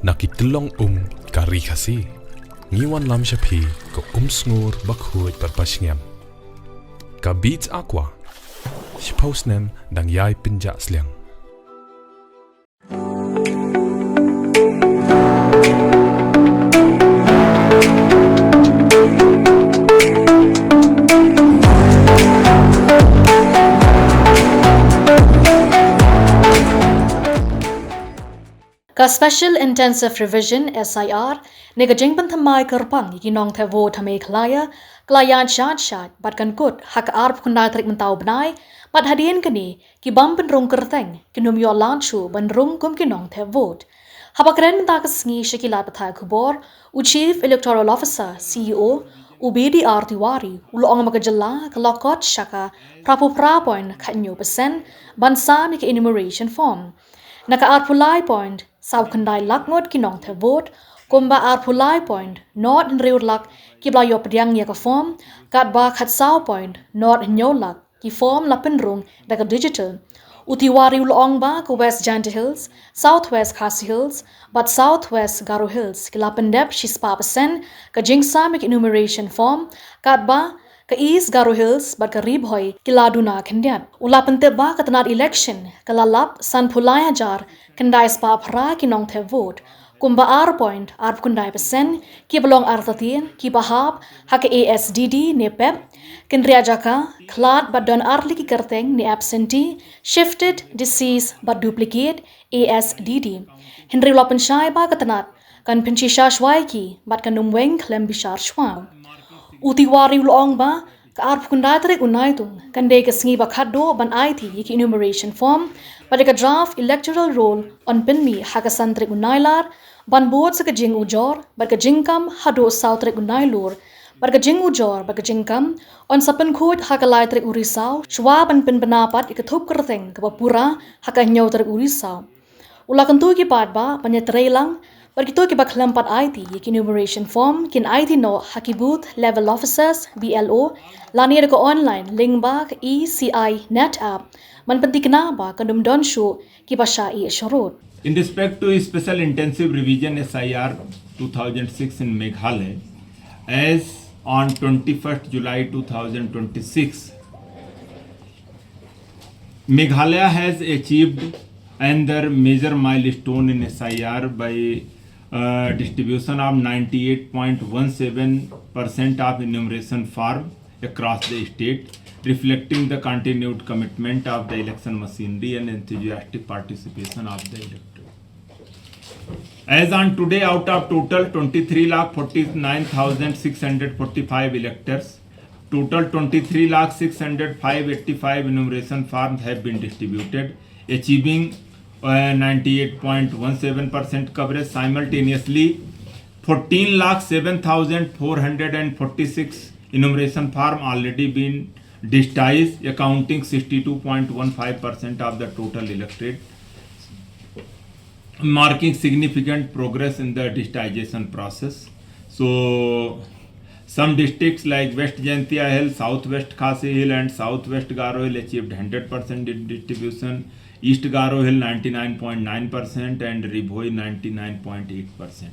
Nakitlong ka Ri Khasi. Ngiwan lam shapi ko sngur bakhuj parpashngam. Ka beats aqua. Shpausnem dang yai pinja sliang. Ka Special Intensive Revision SIR nega jingpan thamai kerpang ki Nongthep vo thame Meghalaya klayan shat bat kan kut hak arp kundal Tarik mentau benai bat hadien kini ki bam Pynrung Kyrteng ki num yo lanchu Pynrung kum ki Nongthep vote habakren menta ka sngi shakilat pathai Khubor u Chief Electoral Officer CEO ubedi artiwari ulong maga jylla kalokot shaka prapupra point khanyo percent bansa mi ki enumeration form naka arpulai point sau kendai lakngot ki Nongthep vote kumba arpulai point not in reud lak ki blayo pediang ya ka form kat ba khat sau point not in lak ki form la Pynrung daga digital utiwari ulong ba ka West Jaintia Hills Southwest Khasi Hills but Southwest Garo Hills ki la pendep shispa percent ka jingsa mek enumeration form kat ba ka East Garo Hills bat ka ribhoy kila duna kendiat ula pente ba ka tanat election kala lap san pulai Hajar kendai spa phra ki Nongthep vote kumba ar point ar kundai percent ki belong Artatien Kiba hak ASDD ne pep kendria jaka klat bat don arli ki Kyrteng ne absentee shifted disease but duplicate ASDD Henry lapan shai ba ka tanat kan penchisha Shwa ki bat kan numweng klem bishar Shwa utiwari ulong ba ka arp kundai Tarik unai tung kandai ka sngi ba khaddo ban IT ki enumeration form pada ka draft electoral roll on pinmi haka san Tarik unai lar ban board sa ka jing ujor bat ka jingkam hado sau Tarik unai lor bat ka jing ujor bat ka jingkam on sapen khut haka lai Tarik urisau Shwa ban pin penapat ika Thup Kyrteng ka pura haka nyau Tarik urisau ula kantu ki pat ba panyatrelang Berkito ki baklampat IT ki enumeration form kin IT no haki booth level officers BLO lani ko online link ba ka ECI net app man pentikna ba kanum don show ki basha I shorot. In respect to Special Intensive Revision SIR 2006 in Meghalaya, as on 21st July 2026, Meghalaya has achieved another major milestone in SIR by distribution of 98.17% of enumeration form across the state, reflecting the continued commitment of the election machinery and enthusiastic participation of the electorate. As on today, out of total 23,49,645 electors, total 23,605,85 enumeration forms have been distributed, achieving 98.17% coverage. Simultaneously, 14,07,446 enumeration form already been digitized, accounting 62.15% of the total electorate, marking significant progress in the digitization process. So, some districts like West Jaintia Hills, Southwest Khasi Hill and Southwest Garo Hill achieved 100% distribution, East Garo Hill 99.9% and Ribhoi 99.8%.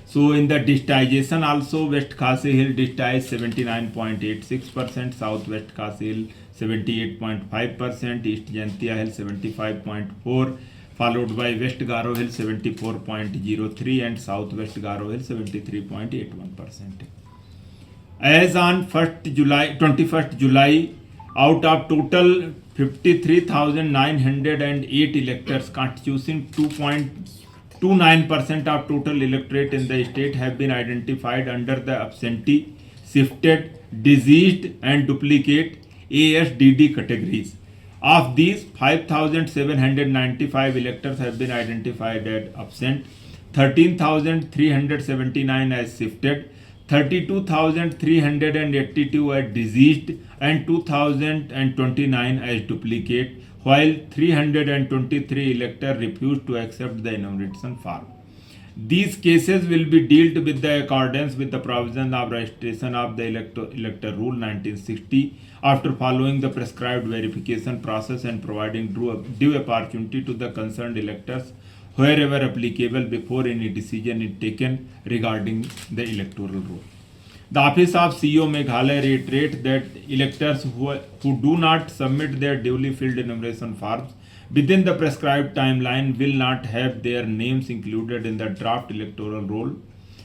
So in the digitization also, West Khasi Hill digitized 79.86%, Southwest Khasi Hill 78.5%, East Jaintia Hill 75.4%, followed by West Garo Hill 74.03% and Southwest Garo Hill 73.81%. As on 21st July, out of total 53,908 electors constituting 2.29% of total electorate in the state have been identified under the absentee, shifted, diseased and duplicate ASDD categories. Of these, 5,795 electors have been identified as absent, 13,379 as shifted, 32,382 as diseased and 2,029 as duplicate, while 323 electors refused to accept the enumeration form. These cases will be dealt with the accordance with the provision of registration of the Elector Rule 1960 after following the prescribed verification process and providing due opportunity to the concerned electors wherever applicable before any decision is taken regarding the electoral roll. The Office of CEO Meghalaya reiterates that electors who do not submit their duly filled enumeration forms within the prescribed timeline will not have their names included in the draft electoral roll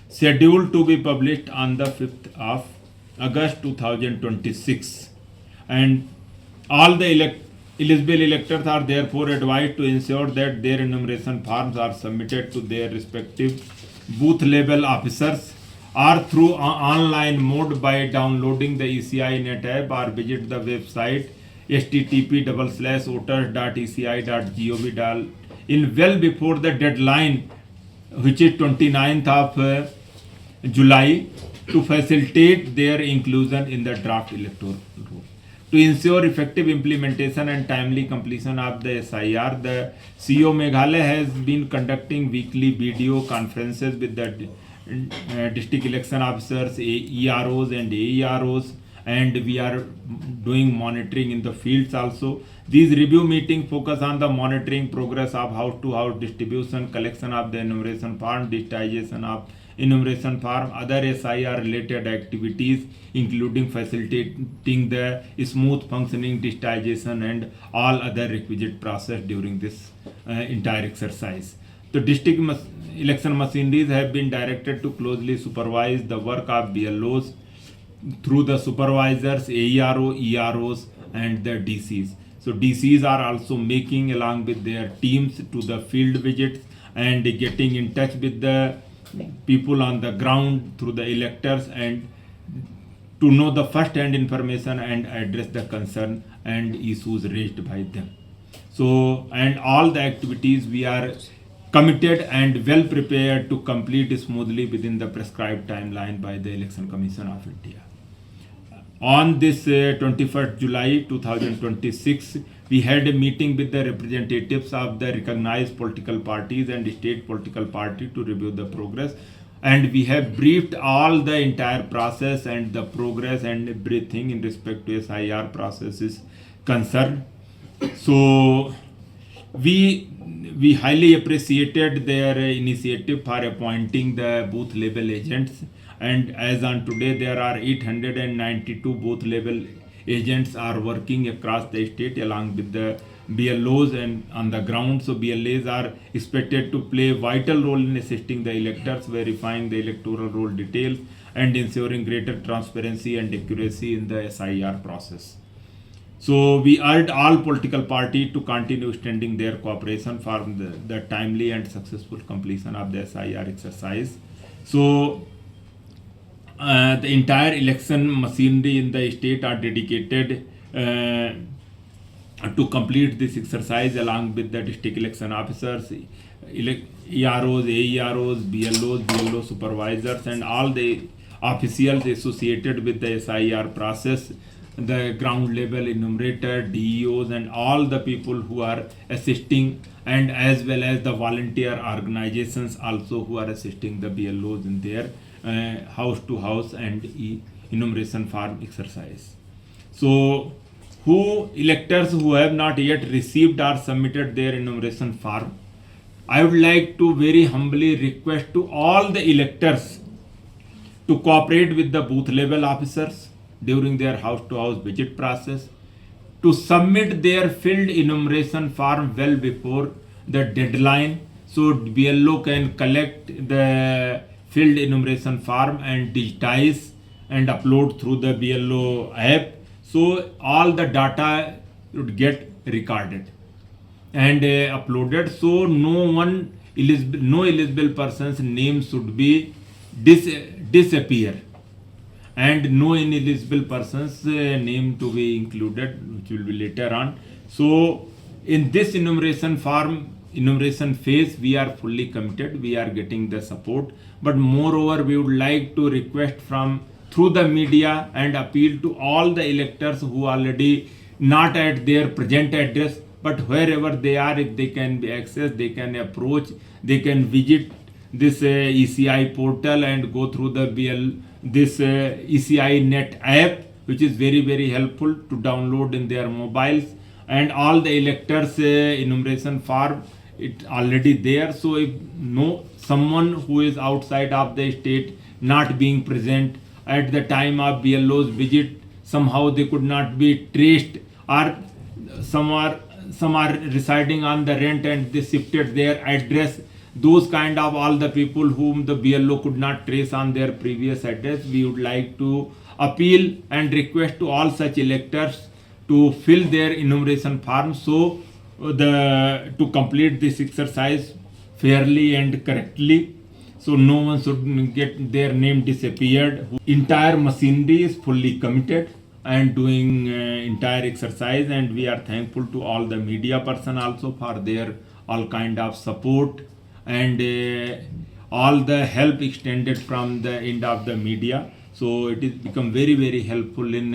scheduled to be published on the 5th of August 2026. And all the eligible electors are therefore advised to ensure that their enumeration forms are submitted to their respective booth level officers or through online mode by downloading the ECI net app or visit the website http://voters.eci.gov.in well before the deadline, which is 29th of July, to facilitate their inclusion in the draft electoral roll. To ensure effective implementation and timely completion of the SIR, the CEO Meghalaya has been conducting weekly video conferences with the district election officers, EROs and AEROs, and we are doing monitoring in the fields also. These review meetings focus on the monitoring progress of house to house distribution, collection of the enumeration form, digitization of enumeration form, other SIR related activities including facilitating the smooth functioning digitization and all other requisite process during this entire exercise. The district election machineries have been directed to closely supervise the work of BLOs through the supervisors, AERO, EROs and the DCs. So DCs are also making along with their teams to the field visits and getting in touch with the people on the ground through the electors and to know the first hand information and address the concern and issues raised by them. So, and all the activities we are committed and well prepared to complete smoothly within the prescribed timeline by the Election Commission of India. On this 21st July 2026, we had a meeting with the representatives of the recognized political parties and state political party to review the progress, and we have briefed all the entire process and the progress and everything in respect to SIR process is concerned. So we highly appreciated their initiative for appointing the booth level agents, and as on today there are 892 booth level agents are working across the state along with the BLOs and on the ground. So BLAs are expected to play a vital role in assisting the electors, verifying the electoral roll details and ensuring greater transparency and accuracy in the SIR process. So we urge all political parties to continue extending their cooperation for the timely and successful completion of the SIR exercise. So the entire election machinery in the state are dedicated to complete this exercise along with the district election officers, EROs, AEROs, BLOs, BLO supervisors and all the officials associated with the SIR process, the ground level enumerator, DEOs and all the people who are assisting, and as well as the volunteer organizations also who are assisting the BLOs in their house to house and enumeration form exercise. So electors who have not yet received or submitted their enumeration form, I would like to very humbly request to all the electors to cooperate with the booth level officers during their house to house visit process, to submit their filled enumeration form well before the deadline, so BLO can collect the filled enumeration form and digitize and upload through the BLO app, so all the data would get recorded and uploaded, so no eligible person's name should be disappear and no ineligible person's name to be included, which will be later on. So in this enumeration phase we are fully committed, we are getting the support, but moreover we would like to request through the media and appeal to all the electors who already not at their present address, but wherever they are, if they can be accessed, they can approach, they can visit this ECI portal and go through this ECI net app, which is very very helpful to download in their mobiles, and all the electors enumeration form it already there. So if someone who is outside of the state not being present at the time of BLO's visit, somehow they could not be traced, or some are residing on the rent and they shifted their address. Those kind of all the people whom the BLO could not trace on their previous address, we would like to appeal and request to all such electors to fill their enumeration form, so to complete this exercise fairly and correctly, so no one should get their name disappeared. Entire machinery is fully committed and doing entire exercise, and we are thankful to all the media person also for their all kind of support and all the help extended from the end of the media. So it has become very, very helpful in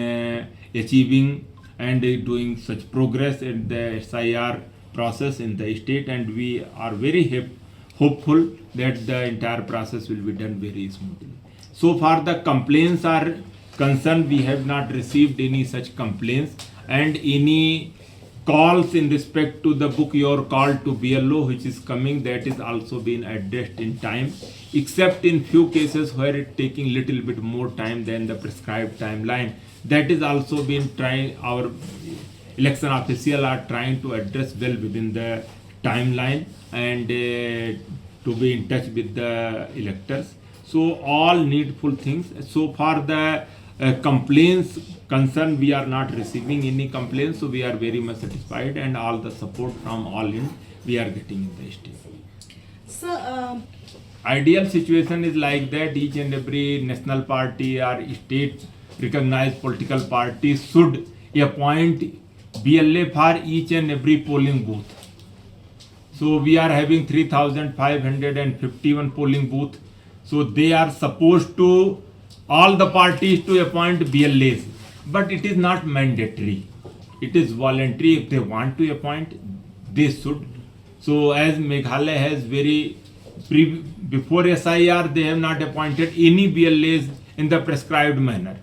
achieving and doing such progress in the SIR process in the state, and we are very hopeful that the entire process will be done very smoothly. So far the complaints are concerned, we have not received any such complaints, and any calls in respect to the book your call to BLO which is coming, that is also been addressed in time, except in few cases where it taking little bit more time than the prescribed timeline. That is also been trying, our election official are trying to address well within the timeline and to be in touch with the electors. So all needful things. So far the complaints concerned, we are not receiving any complaints, so we are very much satisfied, and all the support from all in we are getting in the state. So Ideal situation is like that each and every national party or state recognized political party should appoint BLA for each and every polling booth. So we are having 3,551 polling booth. So they are supposed to, all the parties to appoint BLAs, but it is not mandatory. It is voluntary. If they want to appoint, they should. So as Meghalaya has before SIR, they have not appointed any BLAs in the prescribed manner.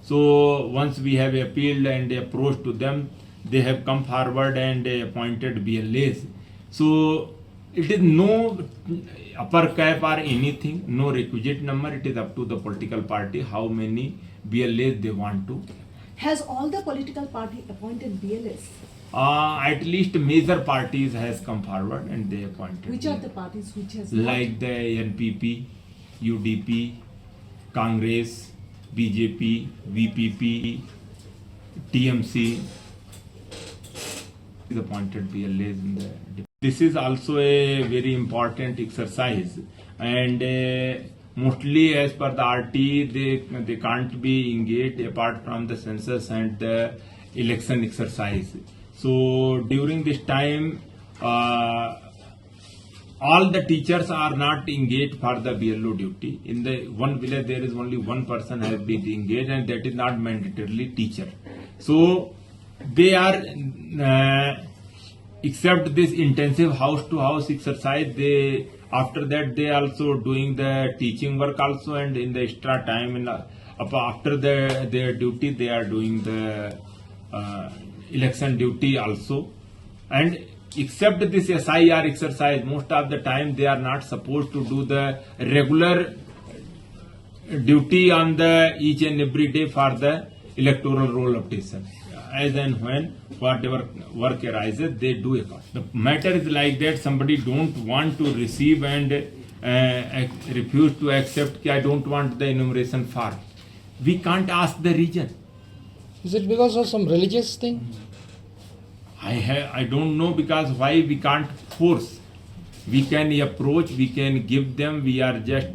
So once we have appealed and approached to them, they have come forward and appointed BLAs. So it is no upper cap or anything, no requisite number. It is up to the political party how many BLAs they want to. has all the political party appointed BLS? At least major parties has come forward and they appointed. Which are the parties which has not? Like the NPP, UDP, Congress, BJP, VPP, TMC is appointed BLAs in the. This is also a very important exercise, and mostly as per the RT, they can't be engaged apart from the census and the election exercise. So during this time, all the teachers are not engaged for the BLO duty. In the one village, there is only one person has been engaged, and that is not mandatorily teacher. So they are, except this intensive house-to-house exercise, they after that they also doing the teaching work also, and in the extra time after their duty they are doing the election duty also. And except this SIR exercise, most of the time they are not supposed to do the regular duty on the each and every day for the electoral roll updation. As and when whatever work arises, they do it. The matter is like that, somebody don't want to receive and refuse to accept, I don't want the enumeration form. We can't ask the reason. Is it because of some religious thing? I don't know, because why we can't force. We can approach, we can give them, we are just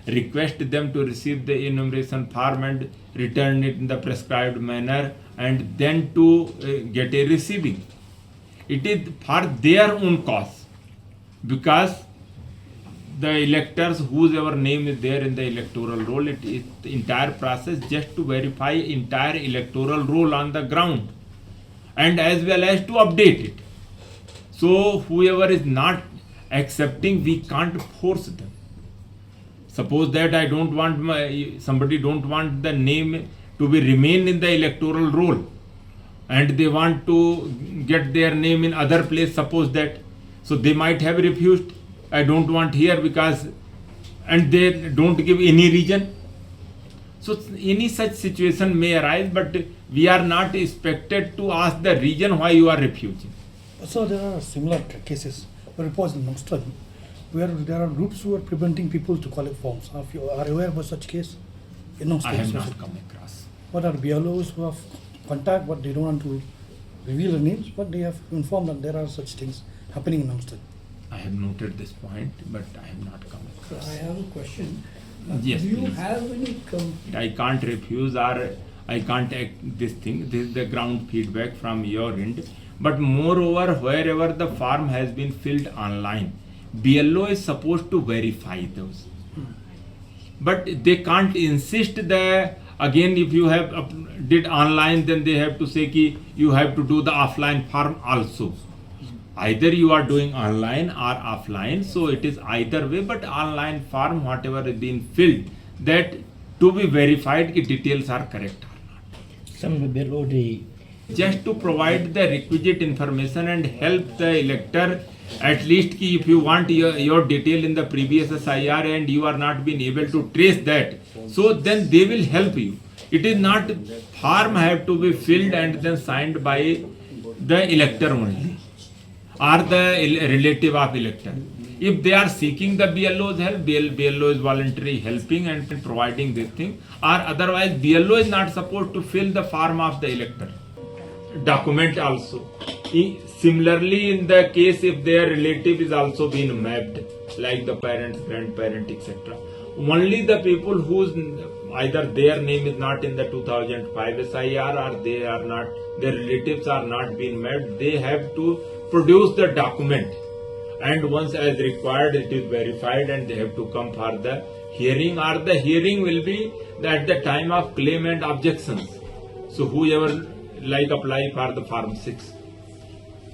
request them to receive the enumeration form and return it in the prescribed manner, and then to get a receiving. It is for their own cause, because the electors whosever name is there in the electoral roll, it is the entire process just to verify entire electoral roll on the ground, and as well as to update it. So whoever is not accepting, we can't force them. Suppose that I don't want somebody don't want the name to be remain in the electoral roll, and they want to get their name in other place, suppose that, So they might have refused, I don't want here because, and they don't give any reason. So any such situation may arise, but we are not expected to ask the reason why you are refusing. So there are similar cases, for example, in Nongthep, where there are groups who are preventing people to collect forms. Are you aware of such case? In Nongthep, I have not especially? come across. What are BLOs who have contact, but they don't want to reveal the names, but they have informed that there are such things happening in Nongthep. I have noted this point, but I have not come So across. I have a question. Yes, Do you please. have any I can't refuse or I can't act this thing. This is the ground feedback from your end. But moreover, wherever the form has been filled online, BLO is supposed to verify those. But they can't insist that again if you have did online, then they have to say ki you have to do the offline form also. Either you are doing online or offline, so it is either way, but online form whatever is being filled, that to be verified ki details are correct or not. Some below the Just to provide the requisite information and help the elector, at least ki if you want your detail in the previous SIR and you are not being able to trace that, so then they will help you. It is not form have to be filled and then signed by the elector only or the relative of elector. If they are seeking the BLO's help, BLO is voluntarily helping and providing this thing, or otherwise BLO is not supposed to fill the form of the elector. Document also. Similarly, in the case if their relative is also being mapped, like the parents, grandparent, etc. Only the people whose either their name is not in the 2005 SIR or they are not, their relatives are not being mapped, they have to produce the document. And once as required, it is verified and they have to come for the hearing, or the hearing will be at the time of claim and objections. So whoever like apply for the form 6.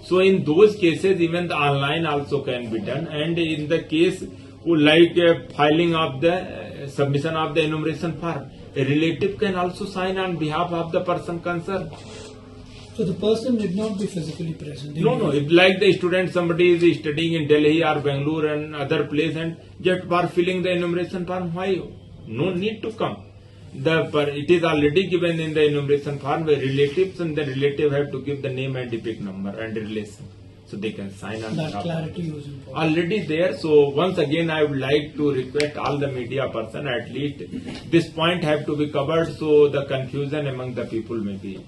So in those cases even the online also can be done, and in the case who like filing of the submission of the enumeration form, a relative can also sign on behalf of the person concerned. So the person need not be physically present. No. If like the student, somebody is studying in Delhi or Bangalore and other place, and just for filling the enumeration form, why? No need to come. It is already given in the enumeration form where relatives and the relative have to give the name and epic number and relation. So they can sign on That behalf. clarity was important. Already there. So once again I would like to request all the media person, at least this point have to be covered so the confusion among the people may be.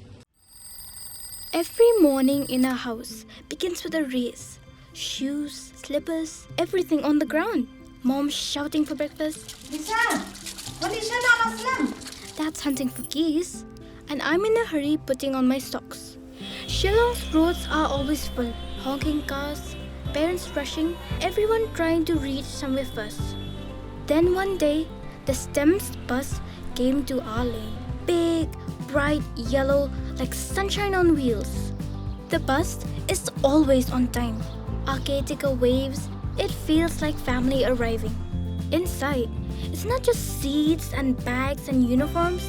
Every morning in our house begins with a race. Shoes, slippers, everything on the ground. Mom shouting for breakfast. That's hunting for geese. And I'm in a hurry putting on my socks. Shillong's roads are always full. Honking cars, parents rushing, everyone trying to reach somewhere first. Then one day, the STEM's bus came to our lane. Big, bright yellow, like sunshine on wheels. The bus is always on time. Our caretaker waves. It feels like family arriving. Inside, it's not just seats and bags and uniforms.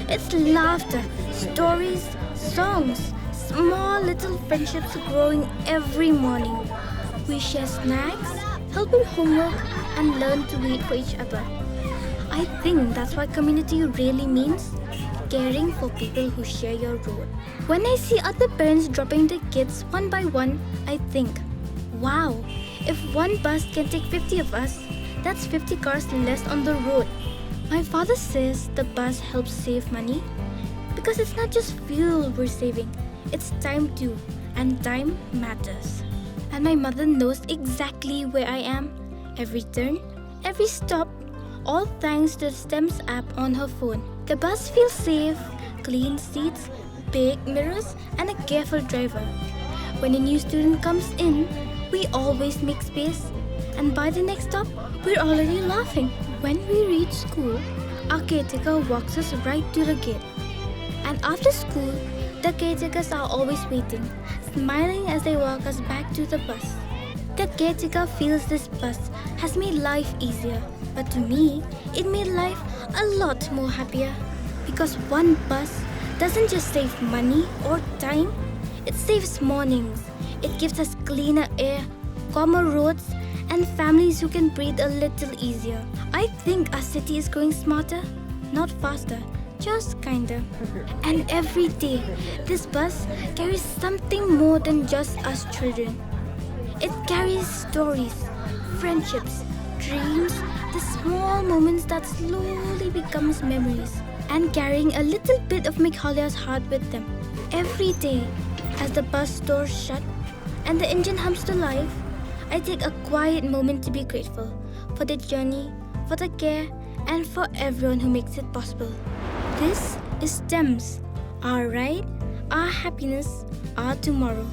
It's laughter, stories, songs, small little friendships growing every morning. We share snacks, help in homework, and learn to wait for each other. I think that's what community really means. Caring for people who share your road. When I see other parents dropping their kids one by one, I think, wow, if one bus can take 50 of us, that's 50 cars less on the road. My father says the bus helps save money because it's not just fuel we're saving, it's time too, and time matters. And my mother knows exactly where I am, every turn, every stop, all thanks to the STEM's app on her phone. The bus feels safe, clean seats, big mirrors, and a careful driver. When a new student comes in, we always make space, and by the next stop, we're already laughing. When we reach school, our caretaker walks us right to the gate. And after school, the caretakers are always waiting, smiling as they walk us back to the bus. The caretaker feels this bus has made life easier, but to me, it made life a lot more happier. Because one bus doesn't just save money or time, it saves mornings. It gives us cleaner air, calmer roads, and families who can breathe a little easier. I think our city is growing smarter, not faster, just kinder. And every day, this bus carries something more than just us children. It carries stories, friendships, dreams, the small moments that slowly becomes memories, and carrying a little bit of Meghalaya's heart with them. Every day, as the bus doors shut and the engine hums to life, I take a quiet moment to be grateful for the journey, for the care, and for everyone who makes it possible. This is STEMS, our ride, our happiness, our tomorrow.